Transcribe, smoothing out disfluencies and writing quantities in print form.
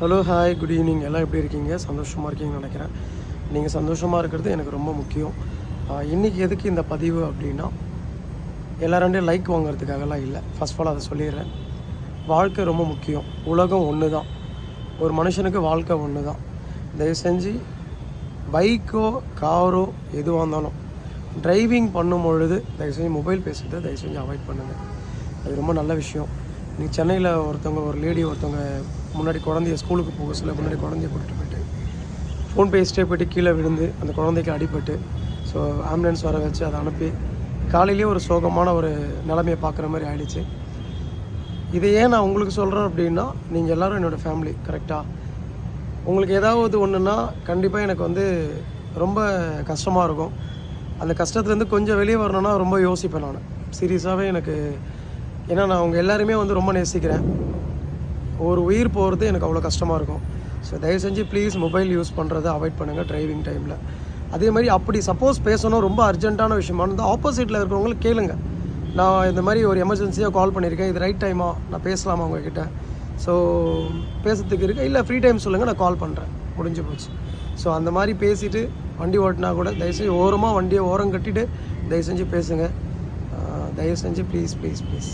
Hello hi good evening. எல்லாம் எப்படி இருக்கீங்க? சந்தோஷமாக இருக்கீங்கன்னு நினைக்கிறேன். நீங்கள் சந்தோஷமாக இருக்கிறது எனக்கு ரொம்ப முக்கியம். இன்றைக்கி எதுக்கு இந்த பதிவு அப்படின்னா, எல்லாருடைய லைக் வாங்குறதுக்காகலாம் இல்லை. ஃபர்ஸ்ட் ஆஃப் ஆல் அதை சொல்லிடுறேன். வாழ்க்கை ரொம்ப முக்கியம். உலகம் ஒன்று தான். ஒரு மனுஷனுக்கு வாழ்க்கை ஒன்று தான். தயவு செஞ்சு பைக்கோ காரோ எதுவாக இருந்தாலும் டிரைவிங் பண்ணும் பொழுது தயவு செஞ்சு மொபைல் பேசுகிறத தயவு செஞ்சு அவாய்ட் பண்ணுங்கள். அது ரொம்ப நல்ல விஷயம். நீங்கள் சென்னையில் ஒரு லேடி முன்னாடி குழந்தைய ஸ்கூலுக்கு போக சொல்ல முன்னாடி குழந்தைய கூட்டிகிட்டு போயிட்டு ஃபோன் பேசிட்டே போய்ட்டு கீழே விழுந்து அந்த குழந்தைக்கு அடிபட்டு ஸோ ஆம்புலன்ஸ் வர வச்சு அதை அனுப்பி காலையிலேயே ஒரு சோகமான ஒரு நிலைமையை பார்க்குற மாதிரி ஆகிடுச்சு. இதை ஏன் நான் உங்களுக்கு சொல்கிறேன் அப்படின்னா, நீங்கள் எல்லோரும் என்னோடய ஃபேமிலி கரெக்டாக. உங்களுக்கு ஏதாவது ஒன்றுன்னா கண்டிப்பாக எனக்கு ரொம்ப கஷ்டமாக இருக்கும். அந்த கஷ்டத்துலேருந்து கொஞ்சம் வெளியே வரணுன்னா ரொம்ப யோசிப்பேன் நான் சீரியஸாகவே. ஏன்னா நான் அவங்க எல்லாருமே ரொம்ப நேசிக்கிறேன். ஒரு உயிர் போகிறது எனக்கு அவ்வளோ கஷ்டமாக இருக்கும். ஸோ தயவு செஞ்சு ப்ளீஸ் மொபைல் யூஸ் பண்ணுறதை அவாய்ட் பண்ணுங்கள் டிரைவிங் டைமில். அதே மாதிரி அப்படி சப்போஸ் பேசணும் ரொம்ப அர்ஜென்ட்டான விஷயமா இருந்தால் ஆப்போசிட்டில் இருக்கிறவங்களுக்கு கேளுங்க. நான் இந்த மாதிரி ஒரு எமர்ஜென்சியாக கால் பண்ணியிருக்கேன், இது ரைட் டைமா, நான் பேசலாமா உங்ககிட்ட, ஸோ பேசுறதுக்கு இருக்குது, இல்லை ஃப்ரீ டைம் சொல்லுங்கள், நான் கால் பண்ணுறேன், முடிஞ்சு போச்சு. ஸோ அந்த மாதிரி பேசிவிட்டு வண்டி ஓட்டினா கூட தயவுசெஞ்சு ஓரமாக வண்டியை ஓரம் கட்டிவிட்டு தயவு செஞ்சு பேசுங்க. தயவு செஞ்சு ப்ளீஸ் ப்ளீஸ் ப்ளீஸ்.